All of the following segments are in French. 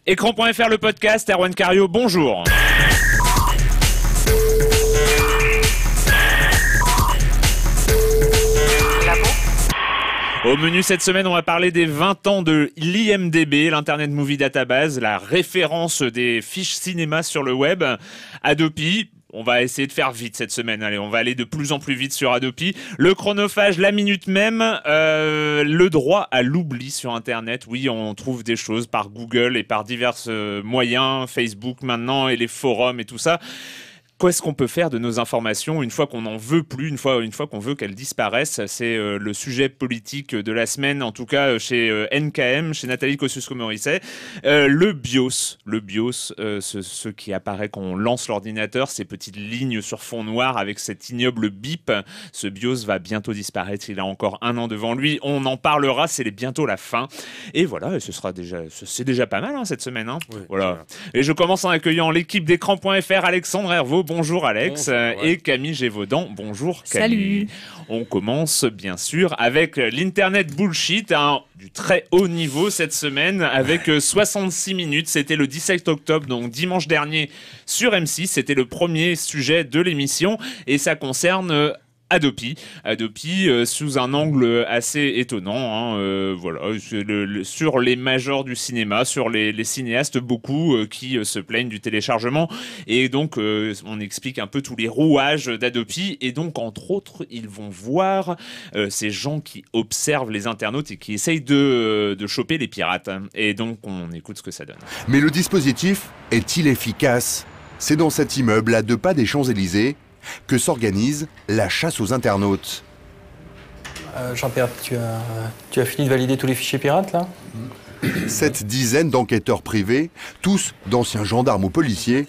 Écran.fr, le podcast, Erwan Cario, bonjour. Au menu cette semaine, on va parler des 20 ans de l'IMDb, l'Internet Movie Database, la référence des fiches cinéma sur le web. Adopi. On va essayer de faire vite cette semaine. Allez, on va aller de plus en plus vite sur Adopi. Le chronophage, la minute même. Le droit à l'oubli sur Internet. Oui, on trouve des choses par Google et par divers moyens, Facebook maintenant et les forums et tout ça. Qu'est-ce qu'on peut faire de nos informations une fois qu'on n'en veut plus, une fois qu'on veut qu'elles disparaissent? C'est le sujet politique de la semaine, en tout cas chez NKM, chez Nathalie Kosciusko-Morizet. Le BIOS, ce qui apparaît quand on lance l'ordinateur, ces petites lignes sur fond noir avec cet ignoble bip. Ce BIOS va bientôt disparaître, il a encore 1 an devant lui. On en parlera, c'est bientôt la fin. Et voilà, c'est déjà pas mal cette semaine. Oui, voilà. Et je commence en accueillant l'équipe d'Écran.fr, Alexandre Herveau. Bonjour Alex. Bonjour, et Camille Gévaudan. Bonjour Camille. Salut. On commence bien sûr avec l'Internet Bullshit, du très haut niveau cette semaine avec 66 minutes. C'était le 17 octobre, donc dimanche dernier sur M6. C'était le premier sujet de l'émission et ça concerne Adopi, sous un angle assez étonnant, voilà, sur les majors du cinéma, sur les cinéastes, beaucoup qui se plaignent du téléchargement, et donc on explique un peu tous les rouages d'Adopi, et donc entre autres ils vont voir ces gens qui observent les internautes et qui essayent de choper les pirates, et donc on écoute ce que ça donne. Mais le dispositif est-il efficace? C'est dans cet immeuble à 2 pas des Champs-Élysées que s'organise la chasse aux internautes. Jean-Pierre, tu as fini de valider tous les fichiers pirates, là? Cette dizaine d'enquêteurs privés, tous d'anciens gendarmes ou policiers,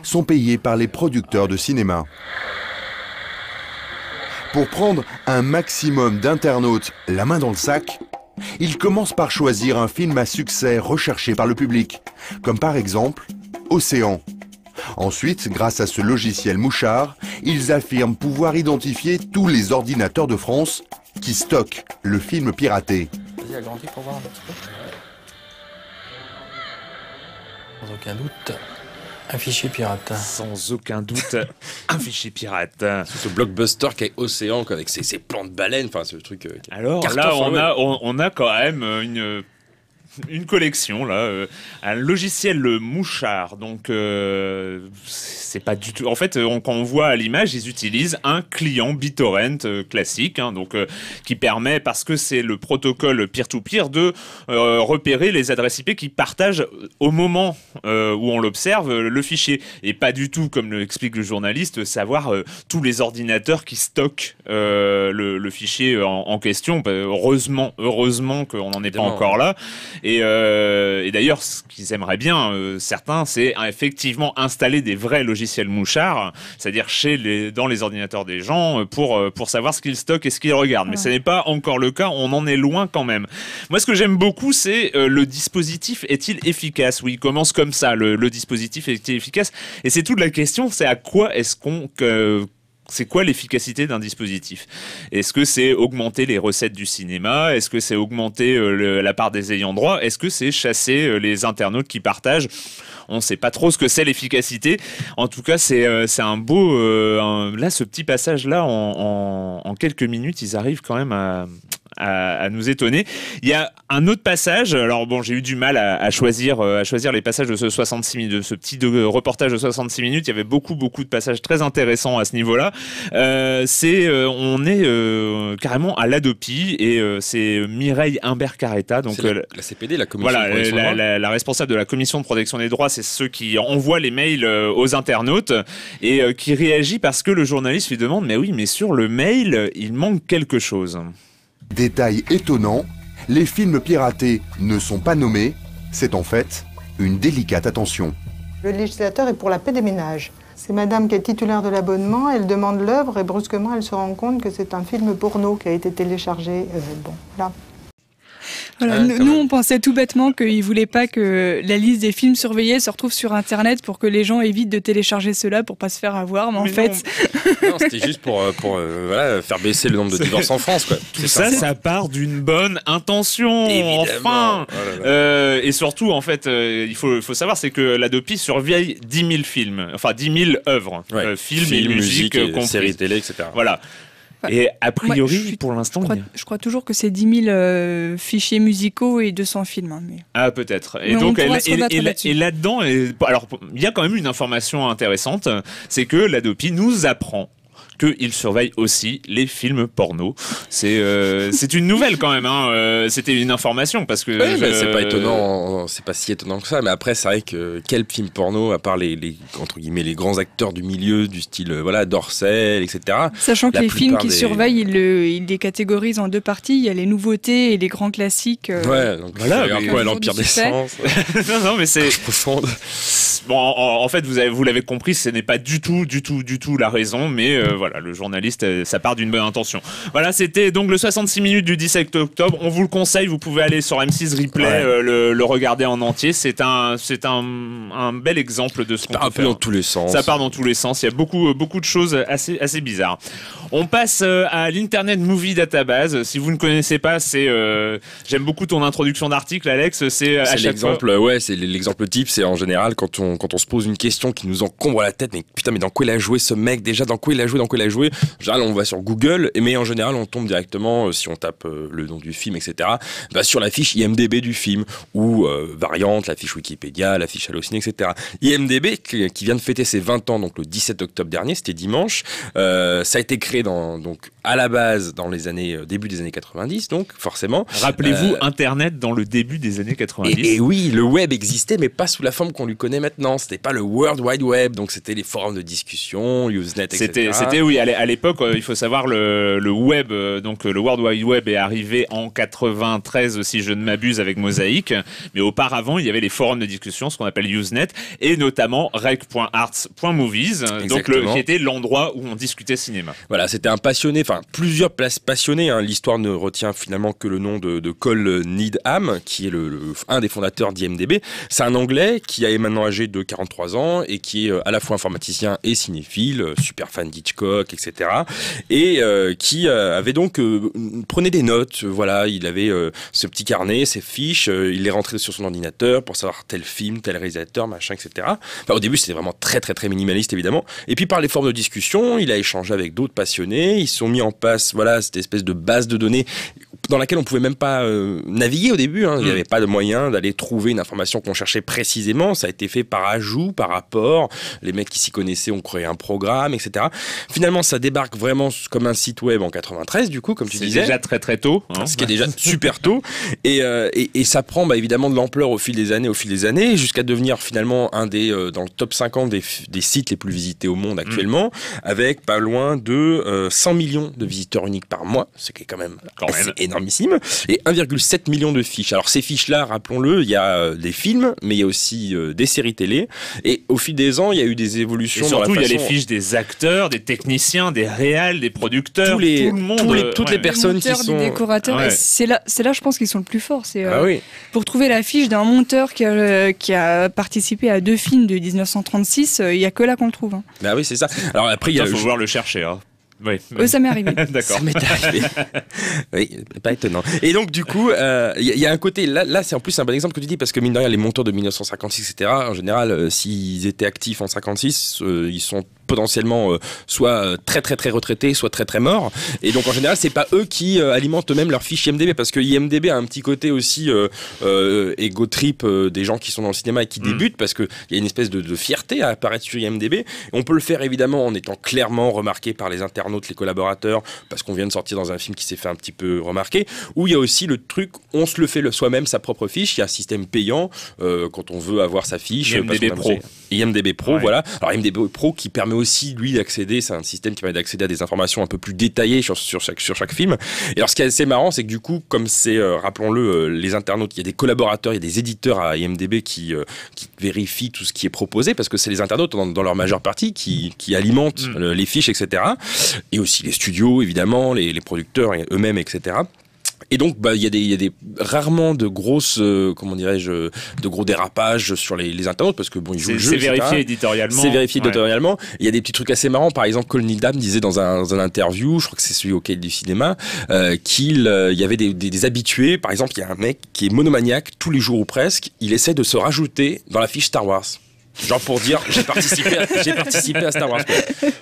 sont payés par les producteurs de cinéma. Pour prendre un maximum d'internautes la main dans le sac, ils commencent par choisir un film à succès recherché par le public, comme par exemple Océan. Ensuite, grâce à ce logiciel mouchard, ils affirment pouvoir identifier tous les ordinateurs de France qui stockent le film piraté. Vas-y, agrandis pour voir un petit peu. Sans aucun doute, un fichier pirate. Sans aucun doute, un fichier pirate. Ce blockbuster qu'est Océan, avec ses plans de baleine, enfin ce truc. Alors là, on a quand même une collection là, un logiciel mouchard, donc c'est pas du tout. En fait, quand on voit à l'image, ils utilisent un client BitTorrent classique, donc qui permet, parce que c'est le protocole peer-to-peer, de repérer les adresses IP qui partagent au moment où on l'observe le fichier, et pas du tout, comme l'explique le journaliste, savoir tous les ordinateurs qui stockent le fichier en question. Heureusement qu'on n'en est pas encore là. Et d'ailleurs, ce qu'ils aimeraient bien, certains, c'est effectivement installer des vrais logiciels mouchards, c'est-à-dire dans les ordinateurs des gens, pour savoir ce qu'ils stockent et ce qu'ils regardent. Mais ce n'est pas encore le cas, on en est loin quand même. Moi, ce que j'aime beaucoup, c'est le dispositif est-il efficace? Oui, il commence comme ça, le dispositif est-il efficace? Et c'est toute la question, c'est à quoi est-ce c'est quoi l'efficacité d'un dispositif? Est-ce que c'est augmenter les recettes du cinéma? Est-ce que c'est augmenter la part des ayants droit? Est-ce que c'est chasser les internautes qui partagent? On ne sait pas trop ce que c'est l'efficacité. En tout cas, c'est un beau... là, ce petit passage-là, en quelques minutes, ils arrivent quand même à nous étonner. Il y a un autre passage, alors bon, j'ai eu du mal à choisir les passages de ce 66 minutes, de ce petit reportage de 66 minutes. Il y avait beaucoup de passages très intéressants à ce niveau-là. On est carrément à l'Adopi, et c'est Mireille Imbert-Carretta, donc la CPD, la commission de protection des droits. La responsable de la commission de protection des droits, c'est ceux qui envoient les mails aux internautes, et qui réagit parce que le journaliste lui demande: mais oui, mais sur le mail, il manque quelque chose. Détail étonnant, les films piratés ne sont pas nommés, c'est en fait une délicate attention. Le législateur est pour la paix des ménages. C'est madame qui est titulaire de l'abonnement, elle demande l'œuvre et brusquement elle se rend compte que c'est un film porno qui a été téléchargé. Bon, là. Voilà, Ah, nous, on pensait tout bêtement qu'ils voulaient pas que la liste des films surveillés se retrouve sur Internet pour que les gens évitent de télécharger cela pour pas se faire avoir. Mais en fait, Non, c'était juste pour voilà, faire baisser le nombre de divorces en France, quoi. Tout ça part d'une bonne intention. Évidemment. Enfin. Oh là là. Et surtout, en fait, il faut savoir, c'est que l'Adopi surveille 10 000 films, enfin 10 000 œuvres, Ouais. films et musique comprises. séries télé, etc. Voilà. Ouais. Et a priori, Moi, pour l'instant, je crois toujours que c'est 10 000 fichiers musicaux et 200 films. Hein, mais... Ah, peut-être. Et Mais on donc, pourra se rebattre là-dessus. et là-dedans, alors, il y a quand même une information intéressante, c'est que l'Adopi nous apprend qu'il surveille aussi les films porno. C'est une nouvelle quand même. Hein. C'était une information parce que. Ouais, mais c'est pas étonnant, c'est pas si étonnant que ça. Mais après, c'est vrai que quel film porno, à part les entre guillemets les grands acteurs du milieu, du style voilà Dorcel, etc. Sachant que La les films plupart qu'ils des- surveillent, ils les catégorisent en 2 parties. Il y a les nouveautés et les grands classiques. Ouais, donc voilà, voilà, mais- quoi, l'Empire des Succès. Sens, non, mais c'est. profonde. Bon, en fait, vous l'avez compris, ce n'est pas du tout la raison, mais voilà, le journaliste, ça part d'une bonne intention. Voilà, c'était donc le 66 minutes du 17 octobre. On vous le conseille, vous pouvez aller sur M6 Replay, Ouais. le regarder en entier. C'est un bel exemple de ce qu'on Ça part un peut peu faire. dans tous les sens. Ça part dans tous les sens. Il y a beaucoup de choses assez bizarres. On passe à l'Internet Movie Database. Si vous ne connaissez pas, j'aime beaucoup ton introduction d'article, Alex. C'est à C'est chaque fois. l'exemple, ouais, c'est l'exemple type. C'est en général quand on se pose une question qui nous encombre la tête, mais putain, mais dans quoi il a joué ce mec déjà? Dans quoi il a joué? En général, on va sur Google, mais en général, on tombe directement si on tape le nom du film, etc. Bah, sur la fiche IMDb du film ou variante, la fiche Wikipédia, la fiche Allociné, etc. IMDb qui vient de fêter ses 20 ans, donc le 17 octobre dernier, c'était dimanche. Ça a été créé donc à la base dans les années début des années 90, donc forcément. Rappelez-vous, Internet dans le début des années 90. Et oui, le web existait, mais pas sous la forme qu'on lui connaît maintenant. C'était pas le World Wide Web, donc c'était les forums de discussion, Usenet, etc. C'était oui, à l'époque, il faut savoir, le web, donc le World Wide Web est arrivé en 93, si je ne m'abuse, avec Mosaic. Mais auparavant, il y avait les forums de discussion, ce qu'on appelle Usenet, et notamment rec.arts.movies, donc Exactement. qui était l'endroit où on discutait cinéma. Voilà, c'était un passionné, enfin plusieurs places passionnés. Hein. L'histoire ne retient finalement que le nom de Cole Needham, qui est un des fondateurs d'IMDb. C'est un Anglais qui est maintenant âgé de 43 ans et qui est à la fois informaticien et cinéphile, super fan d'Hitchcock, etc. Et qui avait donc prenait des notes. Voilà, il avait ce petit carnet, ses fiches, il les rentrait sur son ordinateur pour savoir tel film, tel réalisateur, machin, etc. Enfin, au début, c'était vraiment très très très minimaliste évidemment. Et puis par les formes de discussion, il a échangé avec d'autres passionnés. Ils se sont mis en place, voilà, cette espèce de base de données dans laquelle on pouvait même pas naviguer au début. Hein. Il n'y avait pas de moyen d'aller trouver une information qu'on cherchait précisément. Ça a été fait par ajout, par rapport. Les mecs qui s'y connaissaient ont créé un programme, etc. Finalement, ça débarque vraiment comme un site web en 93, du coup, comme tu C'est disais. déjà très très tôt. Hein. Ce qui est déjà super tôt. Et ça prend évidemment de l'ampleur au fil des années, jusqu'à devenir finalement un dans le top 50 des sites les plus visités au monde actuellement, avec pas loin de 100 millions de visiteurs uniques par mois, ce qui est quand même assez énormissime, et 1,7 million de fiches. Alors ces fiches-là, rappelons-le, il y a des films, mais il y a aussi des séries télé, et au fil des ans, il y a eu des évolutions. Et surtout, dans il la y a façon... les fiches des acteurs, des techniciens, des réals, des producteurs, tout le monde. Toutes les personnes des qui monteurs, sont... des décorateurs. Ouais. Et c'est là, je pense qu'ils sont le plus forts. C'est Ah oui. pour trouver la fiche d'un monteur qui a participé à 2 films de 1936. Il y a que là qu'on le trouve. Hein. Bah oui, c'est ça. Alors après, il y a Il faut voir le chercher. Hein. Oui. Ça m'est arrivé. D'accord. Ça m'est arrivé. Oui, pas étonnant. Et donc, du coup, il y a un côté, là, c'est en plus un bon exemple que tu dis, parce que mine de rien, les monteurs de 1956, etc., en général, s'ils étaient actifs en 56, ils sont potentiellement soit très très très retraités, soit très très morts. Et donc en général, c'est pas eux qui alimentent eux-mêmes leur fiche IMDb, parce que IMDb a un petit côté aussi ego trip des gens qui sont dans le cinéma et qui débutent, parce qu'il y a une espèce de fierté à apparaître sur IMDb. Et on peut le faire évidemment en étant clairement remarqué par les internautes, les collaborateurs, parce qu'on vient de sortir dans un film qui s'est fait un petit peu remarquer. Ou il y a aussi le truc, on se le fait soi-même, sa propre fiche. Il y a un système payant quand on veut avoir sa fiche. IMDb Pro. IMDb Pro, Ouais. voilà. Alors IMDb Pro qui permet aussi, lui, d'accéder, c'est un système qui permet d'accéder à des informations un peu plus détaillées sur chaque film. Et alors ce qui est assez marrant, c'est que du coup, comme c'est, rappelons-le, les internautes, il y a des collaborateurs, il y a des éditeurs à IMDb qui vérifient tout ce qui est proposé, parce que c'est les internautes dans leur majeure partie qui alimentent les fiches, etc. Et aussi les studios, évidemment, les producteurs eux-mêmes, etc. Et donc, il y a des rarement de grosses, comment dirais-je, de gros dérapages sur les internautes, parce que bon, ils jouent le jeu. C'est vérifié éditorialement. C'est vérifié éditorialement. Il y a des petits trucs assez marrants. Par exemple, Colin Needham disait dans un interview, je crois que c'est celui au Cahier du cinéma, qu'il y avait des habitués. Par exemple, il y a un mec qui est monomaniaque, tous les jours ou presque, il essaie de se rajouter dans la fiche Star Wars. Genre pour dire j'ai participé à Star Wars.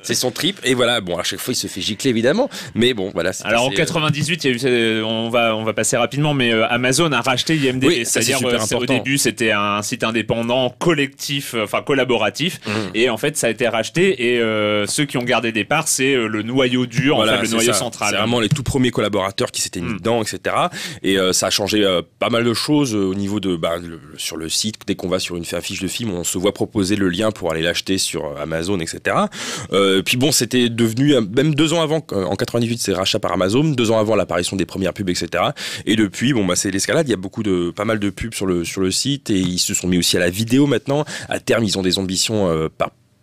C'est son trip et voilà, bon à chaque fois il se fait gicler évidemment, mais bon voilà. Alors en 98 il y a eu, on va passer rapidement, mais Amazon a racheté IMDb, oui, c'est-à-dire au début c'était un site indépendant collectif, enfin collaboratif, et en fait ça a été racheté et ceux qui ont gardé des parts c'est le noyau dur, voilà, en fait, le noyau central. C'est vraiment les tout premiers collaborateurs qui s'étaient mis dedans, etc. Et ça a changé pas mal de choses au niveau de sur le site. Dès qu'on va sur une fiche de film, on se voit proposer le lien pour aller l'acheter sur Amazon, etc. Puis bon, c'était devenu, même 2 ans avant, en 98, c'est rachat par Amazon, 2 ans avant l'apparition des premières pubs, etc. Et depuis, bon, c'est l'escalade, il y a pas mal de pubs sur le site, et ils se sont mis aussi à la vidéo maintenant. À terme, ils ont des ambitions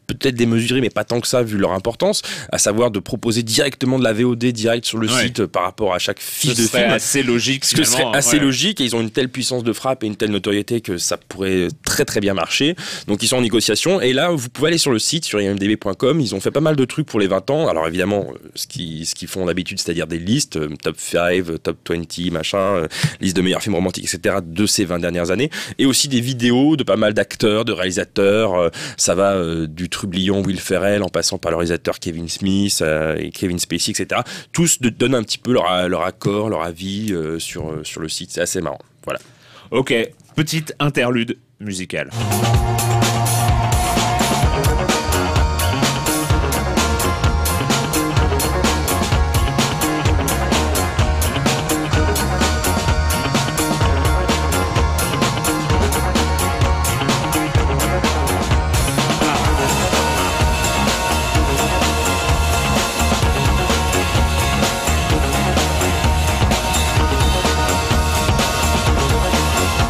peut-être démesuré, mais pas tant que ça vu leur importance, à savoir de proposer directement de la VOD direct sur le site par rapport à chaque fiche de film. Ce serait assez logique. Ce serait assez logique, et ils ont une telle puissance de frappe et une telle notoriété que ça pourrait très très bien marcher. Donc ils sont en négociation, et là vous pouvez aller sur le site, sur imdb.com, ils ont fait pas mal de trucs pour les 20 ans. Alors évidemment, ce qu'ils font d'habitude, c'est-à-dire des listes, top 5, top 20, machin, liste de meilleurs films romantiques, etc. de ces 20 dernières années, et aussi des vidéos de pas mal d'acteurs, de réalisateurs, ça va du Trublion, Will Ferrell, en passant par le réalisateur Kevin Smith et Kevin Spacey, etc. Tous donnent un petit peu leur accord, leur avis sur le site. C'est assez marrant. Voilà. Ok, petite interlude musicale.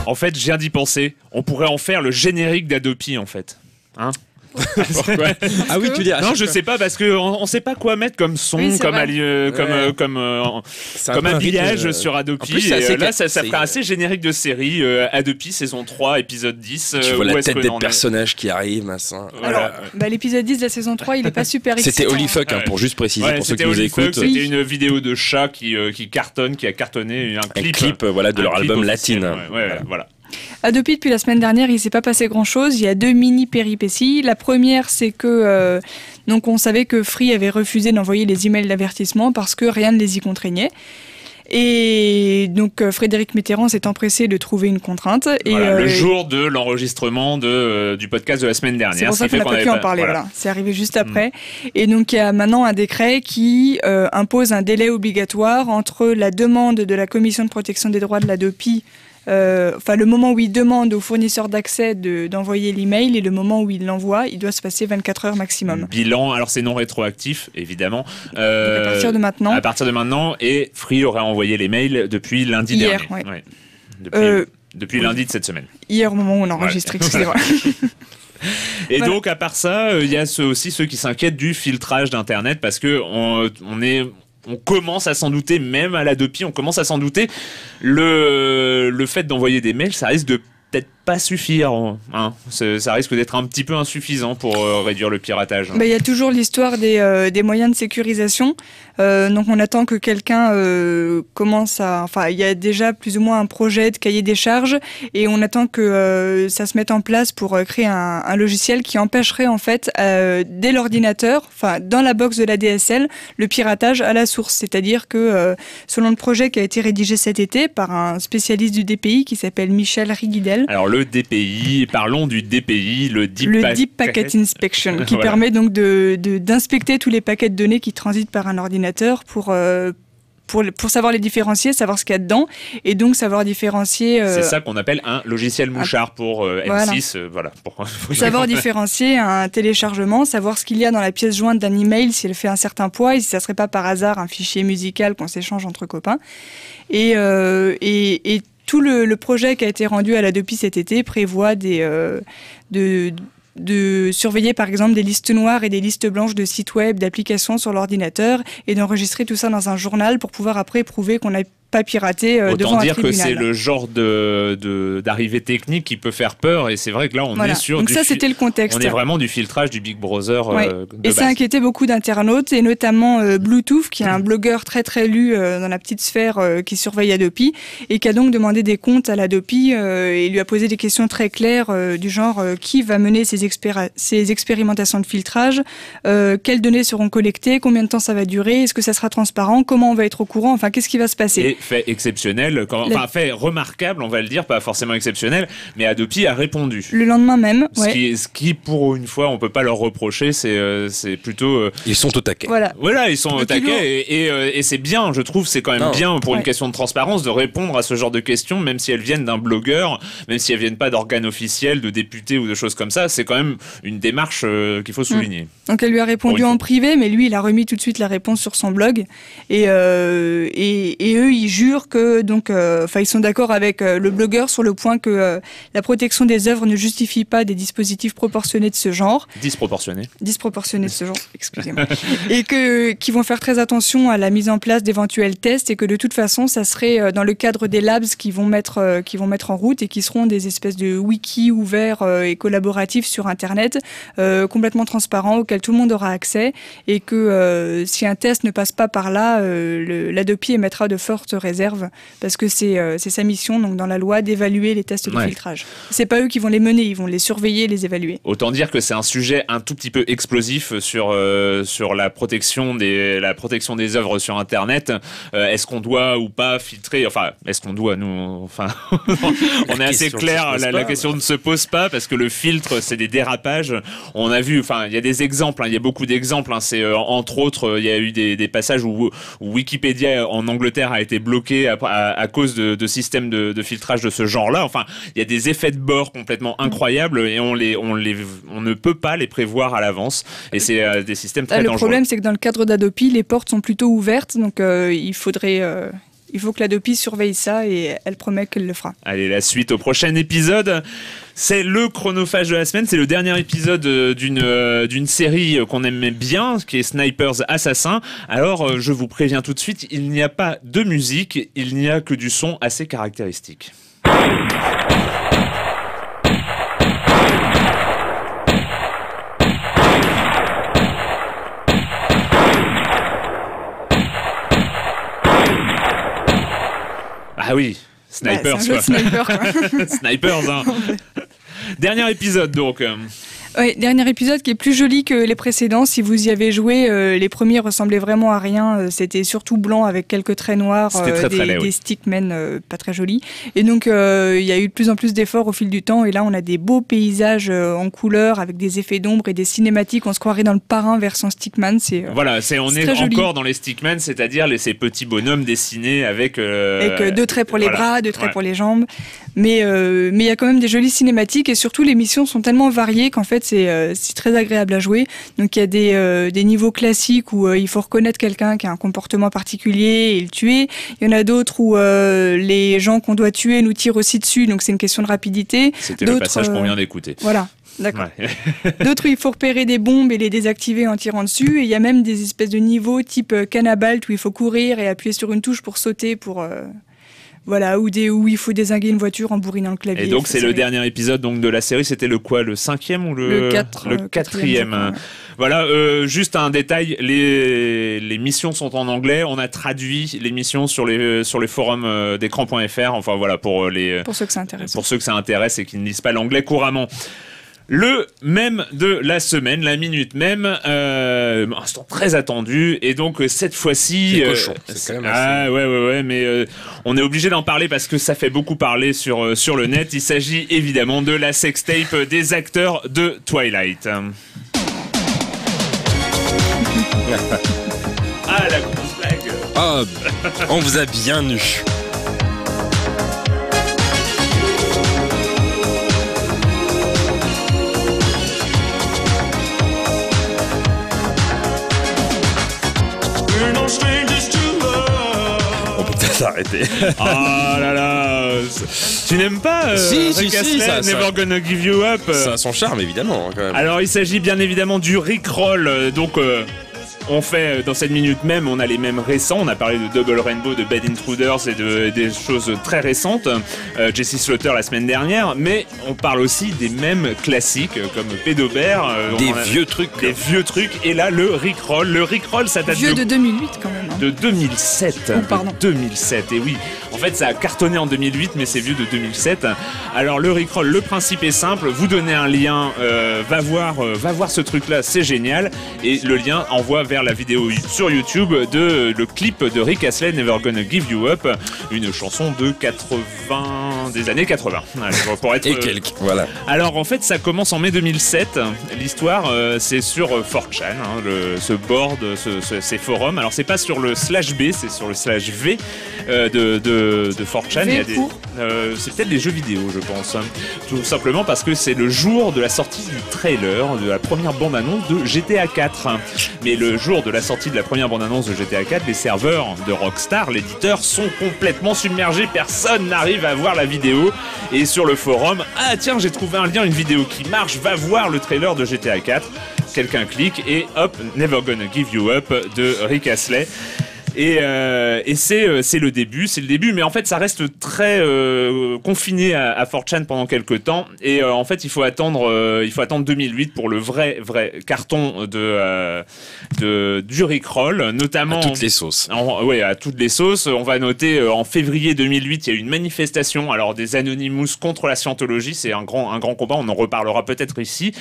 En fait, je viens d'y penser. On pourrait en faire le générique d'Adopi, en fait. Hein? Pourquoi? Ah oui, tu dis. Non, je sais pas, parce qu'on sait pas quoi mettre comme son, oui, comme habillage sur Adopi. Plus, et là, ça ferait assez générique de série. Adopi, saison 3, épisode 10. Tu vois la tête des personnages qui arrivent, machin. Alors, l'épisode 10 de la saison 3, il est pas super excitant. C'était Holy Fuck, pour juste préciser, pour ceux qui nous écoutent. C'était une vidéo de chat qui cartonne, qui a cartonné un clip de leur album Latine. Voilà. Adopi, depuis la semaine dernière, il s'est pas passé grand-chose. Il y a 2 mini-péripéties. La première, c'est que donc on savait que Free avait refusé d'envoyer les emails d'avertissement parce que rien ne les y contraignait. Et donc Frédéric Mitterrand s'est empressé de trouver une contrainte. Voilà, le jour de l'enregistrement du podcast de la semaine dernière. C'est pour ça qu'on n'a pas pu en parler. Voilà. C'est arrivé juste après. Et donc il y a maintenant un décret qui impose un délai obligatoire entre la demande de la Commission de protection des droits de l'Adopi, le moment où il demande au fournisseur d'accès d'envoyer l'email, et le moment où il l'envoie, il doit se passer 24 heures maximum. Bilan, alors c'est non rétroactif, évidemment. Donc à partir de maintenant. À partir de maintenant, et Free aurait envoyé les mails depuis lundi dernier. Ouais. Depuis lundi de cette semaine. Hier, au moment où on enregistre, excusez-moi. Et donc, à part ça, il y a aussi ceux qui s'inquiètent du filtrage d'Internet, parce que on commence à s'en douter, même à l'Adopi, on commence à s'en douter. Le fait d'envoyer des mails, ça risque de peut-être pas suffire. Hein. Ça risque d'être un petit peu insuffisant pour réduire le piratage. Il y a toujours l'histoire des moyens de sécurisation. Donc on attend que quelqu'un commence à... Enfin, il y a déjà plus ou moins un projet de cahier des charges, et on attend que ça se mette en place pour créer un logiciel qui empêcherait en fait, dès l'ordinateur, enfin dans la box de la DSL, le piratage à la source. C'est-à-dire que selon le projet qui a été rédigé cet été par un spécialiste du DPI qui s'appelle Michel Riguidel. Alors le DPI, parlons du DPI, le Deep Packet Inspection, qui permet donc d'inspecter tous les paquets de données qui transitent par un ordinateur pour savoir les différencier, savoir ce qu'il y a dedans, et donc savoir différencier... C'est ça qu'on appelle un logiciel mouchard pour M6. Voilà. Savoir différencier un téléchargement, savoir ce qu'il y a dans la pièce jointe d'un email, si elle fait un certain poids, et si ça serait pas par hasard un fichier musical qu'on s'échange entre copains. Et tout le projet qui a été rendu à l'Adopi cet été prévoit de surveiller par exemple des listes noires et des listes blanches de sites web, d'applications sur l'ordinateur, et d'enregistrer tout ça dans un journal pour pouvoir après prouver qu'on a pas pirater devant Autant dire un tribunal. que c'est le genre d'arrivée technique qui peut faire peur, et c'est vrai que là on est sur donc ça c'était le contexte. On est vraiment du filtrage du Big Brother de et base. ça inquiétait beaucoup d'internautes, et notamment Bluetooth, qui est un blogueur très très lu dans la petite sphère qui surveille Adopi, et qui a donc demandé des comptes à l'Adopi et lui a posé des questions très claires du genre qui va mener ces expérimentations de filtrage, quelles données seront collectées, combien de temps ça va durer, est-ce que ça sera transparent, comment on va être au courant, enfin qu'est-ce qui va se passer. Et fait exceptionnel, fait remarquable, on va le dire, pas forcément exceptionnel, mais Adopi a répondu. Le lendemain même, ce qui pour une fois on peut pas leur reprocher, c'est plutôt ils sont au taquet. Voilà, ils sont au taquet, et c'est bien, je trouve, c'est quand même bien pour une question de transparence de répondre à ce genre de questions, même si elles viennent d'un blogueur, même si elles viennent pas d'organes officiels, de députés ou de choses comme ça. C'est quand même une démarche qu'il faut souligner. Donc elle lui a répondu en privé, mais lui il a remis tout de suite la réponse sur son blog, et eux ils jurent que ils sont d'accord avec le blogueur sur le point que la protection des œuvres ne justifie pas des dispositifs proportionnés de ce genre. Disproportionnés de ce genre, excusez-moi. Et qu'ils vont faire très attention à la mise en place d'éventuels tests, et que de toute façon ça serait dans le cadre des labs qu'ils vont mettre en route, et qui seront des espèces de wiki ouverts et collaboratifs sur internet, complètement transparents, auxquels tout le monde aura accès, et que si un test ne passe pas par là, l'Adopi émettra de fortes réserves, parce que c'est sa mission, donc dans la loi, d'évaluer les tests de filtrage. C'est pas eux qui vont les mener, ils vont les surveiller, les évaluer. Autant dire que c'est un sujet un tout petit peu explosif sur la protection des œuvres sur Internet. Est-ce qu'on doit ou pas filtrer, est-ce qu'on doit, nous, on est assez clair, la question ne se pose pas, parce que le filtre, c'est des dérapages. On a vu, il y a des exemples, il y a beaucoup d'exemples, c'est entre autres, il y a eu des passages où Wikipédia en Angleterre a été bloqué à cause de systèmes de filtrage de ce genre-là. Il y a des effets de bord complètement incroyables, et on ne peut pas les prévoir à l'avance, et c'est des systèmes très dangereux. Le problème, c'est que dans le cadre d'Adopi, les portes sont plutôt ouvertes, donc il faut que l'Adopi surveille ça, et elle promet qu'elle le fera. Allez, la suite au prochain épisode. C'est le chronophage de la semaine, c'est le dernier épisode d'une série qu'on aimait bien, qui est Snipers Assassins. Alors, je vous préviens tout de suite, il n'y a pas de musique, il n'y a que du son assez caractéristique. Ah oui, Snipers, c'est un jeu de sniper, quoi. Snipers, hein. Dernier épisode, donc. Oui, dernier épisode qui est plus joli que les précédents. Si vous y avez joué, les premiers ressemblaient vraiment à rien. C'était surtout blanc avec quelques traits noirs, des stickmen pas très jolis. Et donc, il y a eu de plus en plus d'efforts au fil du temps. Et là, on a des beaux paysages en couleur avec des effets d'ombre et des cinématiques. On se croirait dans le Parrain version Stickman. On est encore dans les Stickman, c'est-à-dire ces petits bonhommes dessinés avec deux traits pour les bras, deux traits pour les jambes. Mais il y a quand même des jolies cinématiques, et surtout les missions sont tellement variées qu'en fait c'est très agréable à jouer. Donc il y a des niveaux classiques où il faut reconnaître quelqu'un qui a un comportement particulier et le tuer. Il y en a d'autres où les gens qu'on doit tuer nous tirent aussi dessus, donc c'est une question de rapidité. C'était le passage qu'on vient d'écouter. Voilà. D'accord. Ouais. D'autres où il faut repérer des bombes et les désactiver en tirant dessus. Et il y a même des espèces de niveaux type Cannabalt où il faut courir et appuyer sur une touche pour sauter pour... où il faut dézinguer une voiture en bourrinant le clavier. Et donc c'est le dernier épisode de la série, c'était le 5e ou le 4e. Voilà, juste un détail, les missions sont en anglais, on a traduit les missions sur les forums d'écran.fr, pour ceux que ça intéresse et qui ne lisent pas l'anglais couramment. Le même de la semaine, la minute même, instant très attendu, et donc cette fois-ci... C'est cochon, c'est quand même assez... ouais, mais on est obligé d'en parler parce que ça fait beaucoup parler sur le net. Il s'agit évidemment de la sextape des acteurs de Twilight. La grosse blague. Ah, on vous a bien eu. On peut peut-être s'arrêter. Oh là là. Tu n'aimes pas Rick Astley, Never Gonna Give You Up? Ça a son charme, évidemment, quand même. Alors, il s'agit bien évidemment du Rickroll, donc... on fait dans cette minute même, on a les mêmes récents. On a parlé de Double Rainbow, de Bad Intruders et des choses très récentes. Jesse Slaughter la semaine dernière, mais on parle aussi des mêmes classiques comme Pédobert. Des vieux trucs. Des vieux trucs. Et là, le Rickroll. Le Rickroll, ça date Vieux de 2008 quand même. Hein. De 2007. Oh, pardon. De 2007, et oui. En fait, ça a cartonné en 2008, mais c'est vieux de 2007. Alors, le Rickroll, le principe est simple. Vous donnez un lien, va voir ce truc-là, c'est génial. Et le lien envoie vers la vidéo sur YouTube le clip de Rick Astley, Never Gonna Give You Up, une chanson de des années 80. Allez, pour être, et quelques, voilà. Alors, en fait, ça commence en mai 2007. L'histoire, c'est sur 4chan, hein, ce board, ces forums. Alors, c'est pas sur le /B, c'est sur le /V de 4chan. Il y a c'est peut-être des jeux vidéo, je pense. Hein. Tout simplement parce que c'est le jour de la sortie du trailer, de la première bande-annonce de GTA 4. Mais le jour de la sortie de la première bande-annonce de GTA 4, les serveurs de Rockstar, l'éditeur, sont complètement submergés. Personne n'arrive à voir la vidéo. Et sur le forum, ah tiens, j'ai trouvé un lien, une vidéo qui marche, va voir le trailer de GTA 4. Quelqu'un clique et hop, Never Gonna Give You Up de Rick Astley. Et c'est le début, mais en fait ça reste très confiné à 4chan pendant quelques temps, et en fait il faut attendre 2008 pour le vrai carton du Rickroll, notamment à toutes les sauces. Oui, à toutes les sauces. On va noter en février 2008, il y a eu une manifestation, alors des Anonymous contre la scientologie, c'est un grand combat, on en reparlera peut-être ici,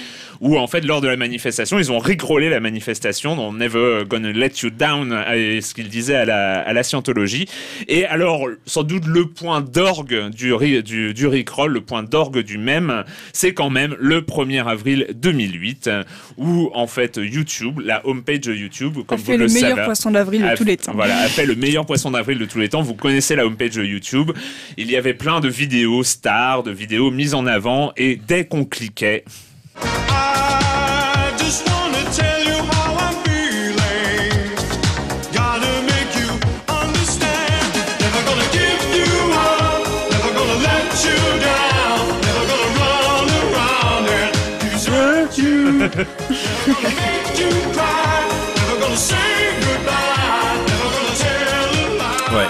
où en fait lors de la manifestation, ils ont rickrollé la manifestation dans Never Gonna Let You Down, et ce qu'ils disaient à la scientologie. Et alors, sans doute le point d'orgue du Rickroll, le point d'orgue du mème, c'est quand même le 1er avril 2008, où en fait YouTube, la homepage de YouTube, comme vous le savez, a fait le meilleur poisson d'avril de tous les temps. Voilà, a fait le meilleur poisson d'avril de tous les temps. Vous connaissez la homepage de YouTube. Il y avait plein de vidéos stars, de vidéos mises en avant, et dès qu'on cliquait... Ouais.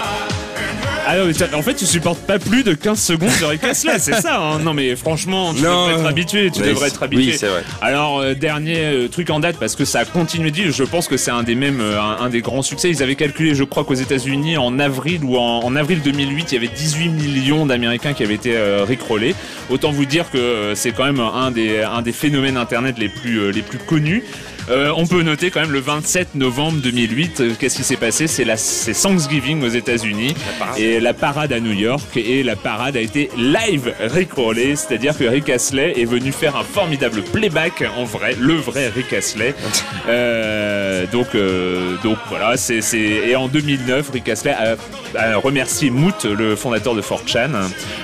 Ah non, mais en fait, tu supportes pas plus de 15 secondes de Rick Astley, c'est ça, hein. Non, mais franchement, tu devrais être habitué. Oui, c'est vrai. Alors, dernier truc en date, parce que ça a continué de vivre, je pense que c'est un des grands succès. Ils avaient calculé, je crois, qu'aux États-Unis, en avril 2008, il y avait 18 millions d'Américains qui avaient été rickrollés. Autant vous dire que c'est quand même un des phénomènes Internet les plus connus. On peut noter quand même le 27 novembre 2008, qu'est-ce qui s'est passé? C'est Thanksgiving aux États-Unis et la parade à New York, et la parade a été live rickrollée, c'est-à-dire que Rick Astley est venu faire un formidable playback en vrai, le vrai Rick Astley. Donc voilà, et en 2009, Rick Astley a remercié Moot, le fondateur de 4chan.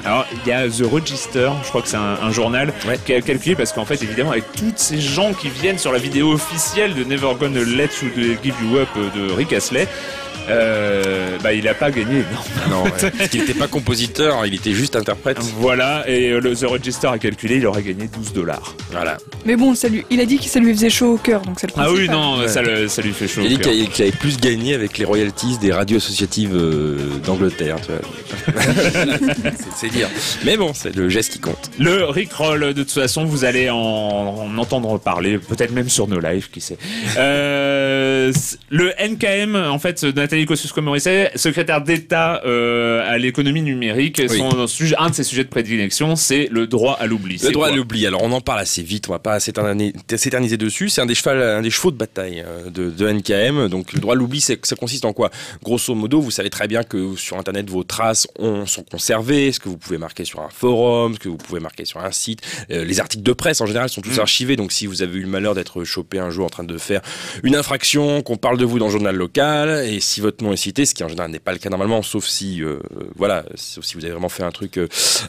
Alors il y a The Register, je crois que c'est un journal qui a calculé, parce qu'en fait évidemment avec toutes ces gens qui viennent sur la vidéo officielle de Never Gonna Let You Give You Up de Rick Astley, il a pas gagné. Non, parce qu'il n'était pas compositeur, il était juste interprète. Voilà, et The Register a calculé, il aurait gagné $12. Voilà. Mais bon, il a dit que ça lui faisait chaud au cœur, donc c'est le principal. Ah oui, non, ça lui fait chaud. Il a dit qu'il avait plus gagné avec les royalties des radios associatives d'Angleterre, tu vois. c'est dire. Mais bon, c'est le geste qui compte. Le Rickroll, de toute façon, vous allez en entendre parler, peut-être même sur nos lives, qui sait. Le NKM, en fait, Nathalie Kosciusko-Morizet, secrétaire d'État à l'économie numérique, un de ses sujets de prédilection, c'est le droit à l'oubli. Le droit à l'oubli, alors on en parle assez vite, on va pas s'éterniser dessus, c'est un des chevaux de bataille de NKM, donc le droit à l'oubli, ça consiste en quoi? Grosso modo, vous savez très bien que sur Internet, vos traces sont conservées, ce que vous pouvez marquer sur un forum, ce que vous pouvez marquer sur un site, les articles de presse en général sont tous archivés, donc si vous avez eu le malheur d'être chopé un jour en train de faire une infraction, qu'on parle de vous dans le journal local, et si votre nom est cité, ce qui en général n'est pas le cas normalement, sauf si vous avez vraiment fait un truc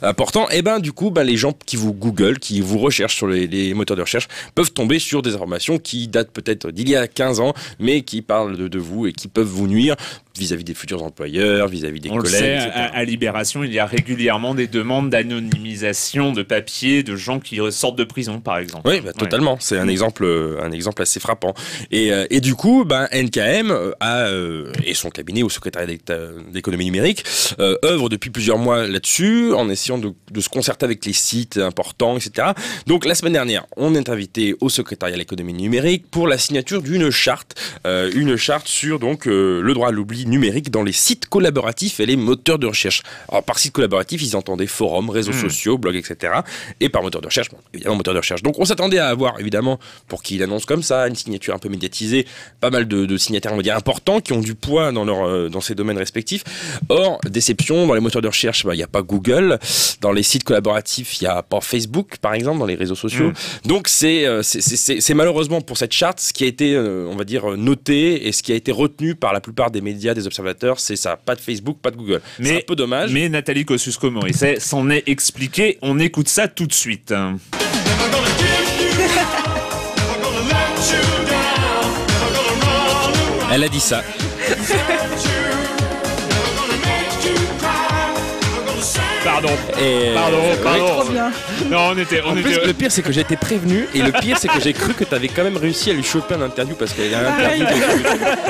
important, et ben du coup, les gens qui vous Google, qui vous recherchent sur les moteurs de recherche, peuvent tomber sur des informations qui datent peut-être d'il y a 15 ans, mais qui parlent de vous et qui peuvent vous nuire vis-à-vis des futurs employeurs, vis-à-vis des collègues, le sait, etc. à Libération, il y a régulièrement des demandes d'anonymisation de papiers de gens qui sortent de prison, par exemple. Oui, totalement. C'est un exemple assez frappant. Et du coup, NKM et son cabinet au secrétariat d'économie numérique œuvrent depuis plusieurs mois là-dessus, en essayant de se concerter avec les sites importants, etc. Donc la semaine dernière, on est invité au secrétariat à l'économie numérique pour la signature d'une charte sur donc le droit à l'oubli numérique dans les sites collaboratifs et les moteurs de recherche. Alors par site collaboratif, ils entendaient forums, réseaux sociaux, blogs, etc. Et par moteur de recherche, évidemment moteur de recherche. Donc on s'attendait à avoir, évidemment, pour qu'il annonce comme ça, une signature un peu médiatisée, pas mal de signataires, on va dire, importants, qui ont du poids dans ces domaines respectifs. Or, déception, dans les moteurs de recherche, il n'y a pas Google. Dans les sites collaboratifs, il n'y a pas Facebook, par exemple, dans les réseaux sociaux. Donc c'est malheureusement pour cette charte, ce qui a été, on va dire, noté et ce qui a été retenu par la plupart des médias, des observateurs, c'est ça. Pas de Facebook, pas de Google. C'est un peu dommage. Mais Nathalie Kosciusko-Morizet s'en est expliqué. On écoute ça tout de suite. Elle a dit ça. Pardon. Trop bien. Non, on était. Le pire, c'est que j'ai été prévenu, et le pire, c'est que j'ai cru que tu avais quand même réussi à lui choper un interview, parce qu'il y a un interview.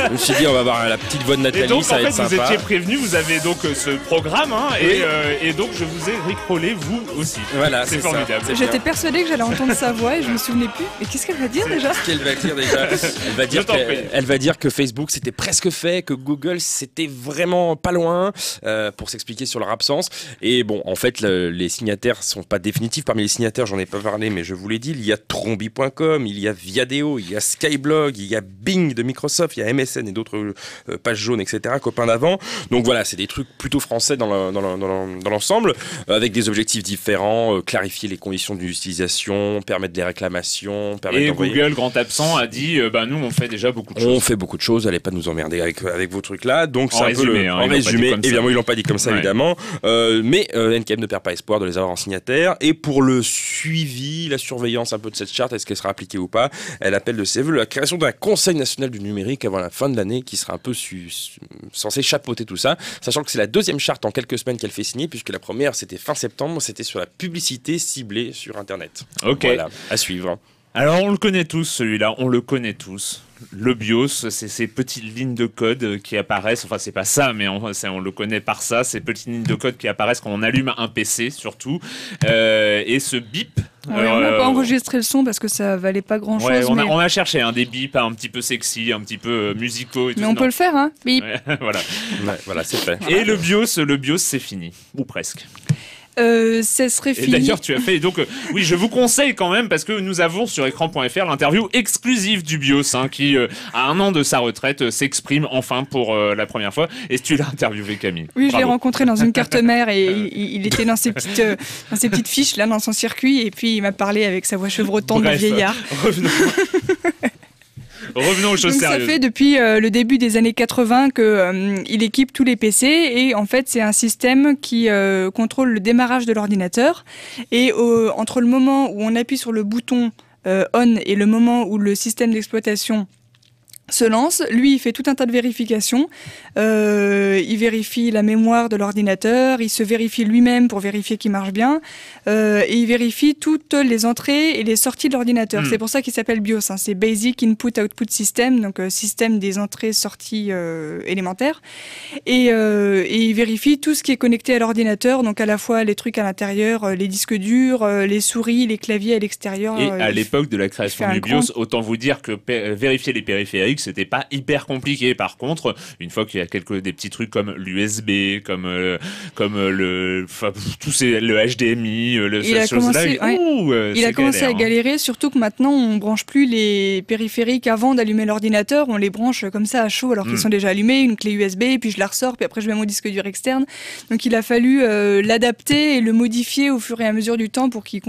Je me suis dit, on va avoir la petite voix de Nathalie, et donc, ça va être sympa. Vous étiez prévenu, vous avez donc ce programme, et donc je vous ai rickrollé vous aussi. Voilà, c'est formidable. J'étais persuadée que j'allais entendre sa voix et je me souvenais plus. Mais qu'est-ce qu'elle va dire déjà ? Elle va dire que Facebook c'était presque fait, que Google c'était vraiment pas loin, pour s'expliquer sur leur absence. Et bon, en fait, les signataires sont pas définitifs. Parmi les signataires, j'en ai pas parlé, mais je vous l'ai dit, il y a Trombi.com, il y a Viadeo, il y a Skyblog, il y a Bing de Microsoft, il y a MSN et d'autres pages jaunes, etc., copains d'avant. Donc voilà, c'est des trucs plutôt français dans l'ensemble, avec des objectifs différents, clarifier les conditions d'utilisation, permettre des réclamations, permettre d'envoyer... Google, grand absent, a dit, nous, on fait déjà beaucoup de choses. On fait beaucoup de choses, allez pas nous emmerder avec vos trucs-là. Donc c'est un peu en résumé, évidemment, ils l'ont pas dit comme ça, évidemment. Mais NKM ne perd pas espoir de les avoir en signataire. Et pour le suivi, la surveillance un peu de cette charte, est-ce qu'elle sera appliquée ou pas, elle appelle de ses vœux la création d'un Conseil national du numérique avant la fin de l'année, qui sera un peu censé chapeauter tout ça, sachant que c'est la deuxième charte en quelques semaines qu'elle fait signer, puisque la première c'était fin septembre, c'était sur la publicité ciblée sur Internet. Ok. Voilà, à suivre. Alors on le connaît tous, celui-là, on le connaît tous. Le BIOS, c'est ces petites lignes de code qui apparaissent, enfin c'est pas ça, mais on le connaît par ça, ces petites lignes de code qui apparaissent quand on allume un PC surtout, et ce bip. On n'a pas enregistré le son parce que ça valait pas grand-chose. Ouais, on a cherché des bips un petit peu sexy, un petit peu musicaux et tout. Mais on peut le faire, hein. Bip. Ouais, voilà, c'est fait. Et le BIOS c'est fini, ou presque. Ça serait fini. Et d'ailleurs, tu as fait. Donc, oui, je vous conseille quand même, parce que nous avons sur écran.fr l'interview exclusive du BIOS, qui, à 1 an de sa retraite, s'exprime enfin pour la première fois. Et tu l'as interviewé, Camille. Oui, je l'ai rencontré dans une carte mère et il était dans ses petites fiches, là, dans son circuit. Et puis, il m'a parlé avec sa voix chevrotante de vieillard. Revenons aux choses sérieuses. Ça fait depuis le début des années 80 qu'il équipe tous les PC et en fait c'est un système qui contrôle le démarrage de l'ordinateur et entre le moment où on appuie sur le bouton on et le moment où le système d'exploitation se lance, lui il fait tout un tas de vérifications, il vérifie la mémoire de l'ordinateur, il se vérifie lui-même pour vérifier qu'il marche bien, et il vérifie toutes les entrées et les sorties de l'ordinateur. C'est pour ça qu'il s'appelle BIOS, c'est Basic Input Output System, donc système des entrées-sorties élémentaires, et il vérifie tout ce qui est connecté à l'ordinateur, donc à la fois les trucs à l'intérieur, les disques durs, les souris, les claviers à l'extérieur. Et à l'époque de la création du BIOS, autant vous dire que vérifier les périphériques, c'était pas hyper compliqué. Par contre, une fois qu'il y a des petits trucs comme l'USB, comme le HDMI, il a commencé à galérer, surtout que maintenant on branche plus les périphériques avant d'allumer l'ordinateur, on les branche comme ça à chaud alors qu'ils sont déjà allumés, une clé USB, puis je la ressors, puis après je mets mon disque dur externe. Donc il a fallu l'adapter et le modifier au fur et à mesure du temps pour qu'il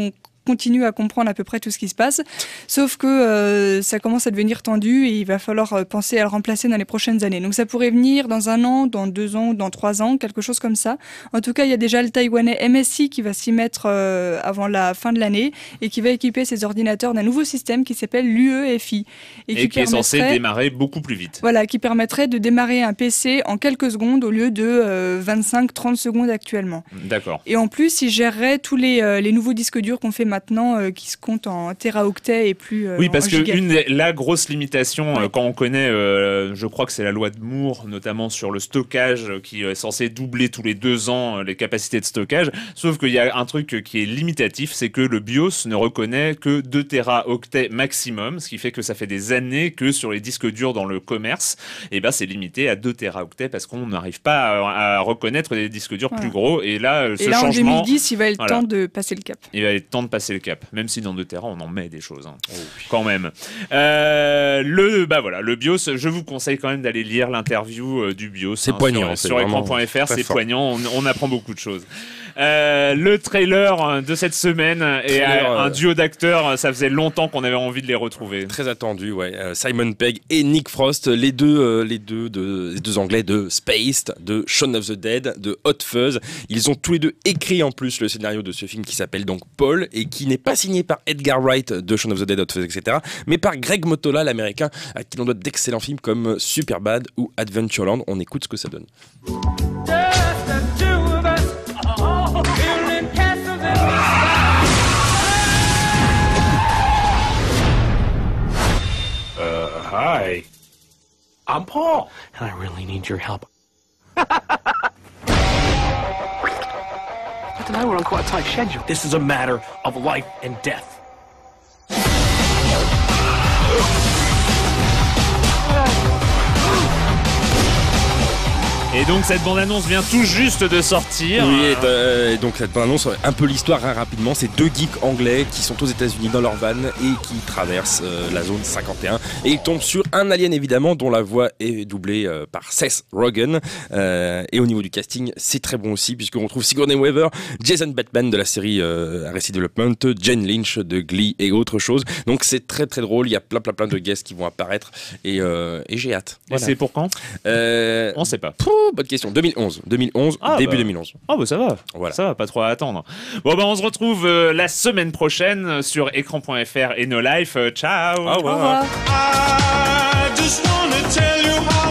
continue à comprendre à peu près tout ce qui se passe. Sauf que ça commence à devenir tendu et il va falloir penser à le remplacer dans les prochaines années. Donc ça pourrait venir dans 1 an, dans 2 ans, dans 3 ans, quelque chose comme ça. En tout cas, il y a déjà le Taïwanais MSI qui va s'y mettre avant la fin de l'année et qui va équiper ses ordinateurs d'un nouveau système qui s'appelle l'UEFI. Et qui est censé démarrer beaucoup plus vite. Voilà, qui permettrait de démarrer un PC en quelques secondes au lieu de 25-30 secondes actuellement. D'accord. Et en plus, il gérerait tous les nouveaux disques durs qu'on fait maintenant qui se comptent en téraoctets et plus oui, parce que giga. la grosse limitation, quand on connaît, je crois que c'est la loi de Moore, notamment sur le stockage, qui est censé doubler tous les 2 ans les capacités de stockage, sauf qu'il y a un truc qui est limitatif, c'est que le BIOS ne reconnaît que 2 téraoctets maximum, ce qui fait que ça fait des années que sur les disques durs dans le commerce, et ben c'est limité à 2 téraoctets parce qu'on n'arrive pas à reconnaître des disques durs plus gros. Et là, ce changement, en 2010, il va être temps de passer le cap. Il va être temps de passer le cap, même si dans 2 téra, on en met des choses, hein. Quand même. Le BIOS, je vous conseille quand même d'aller lire l'interview du BIOS. C'est poignant. Sur écran.fr, c'est poignant, on apprend beaucoup de choses. Le trailer de cette semaine et un duo d'acteurs, ça faisait longtemps qu'on avait envie de les retrouver. Très attendu, ouais. Simon Pegg et Nick Frost, les deux Anglais de Spaced, de Shaun of the Dead, de Hot Fuzz. Ils ont tous les deux écrit en plus le scénario de ce film qui s'appelle donc Paul et qui n'est pas signé par Edgar Wright de Shaun of the Dead, Hot Fuzz, etc. mais par Greg Mottola, l'américain, à qui l'on doit d'excellents films comme Superbad ou Adventureland. On écoute ce que ça donne. Hi. I'm Paul, and I really need your help. But tonight we're on quite a tight schedule. This is a matter of life and death. Et donc cette bande-annonce vient tout juste de sortir. Oui, et donc cette bande-annonce, un peu l'histoire rapidement, c'est 2 geeks anglais qui sont aux États-Unis dans leur van et qui traversent la zone 51 et ils tombent sur un alien évidemment dont la voix est doublée par Seth Rogen et au niveau du casting c'est très bon aussi puisqu'on retrouve Sigourney Weaver, Jason Bateman de la série Arrested Development, Jane Lynch de Glee et autre chose. Donc c'est très très drôle, il y a plein de guests qui vont apparaître et j'ai hâte. Voilà. Et c'est pour quand on sait pas. Bonne question. 2011, début 2011. Ah bah ça va. Voilà. Ça va, pas trop à attendre. Bon bah on se retrouve la semaine prochaine sur écran.fr et No Life. Ciao. Au revoir. I just wanna tell you how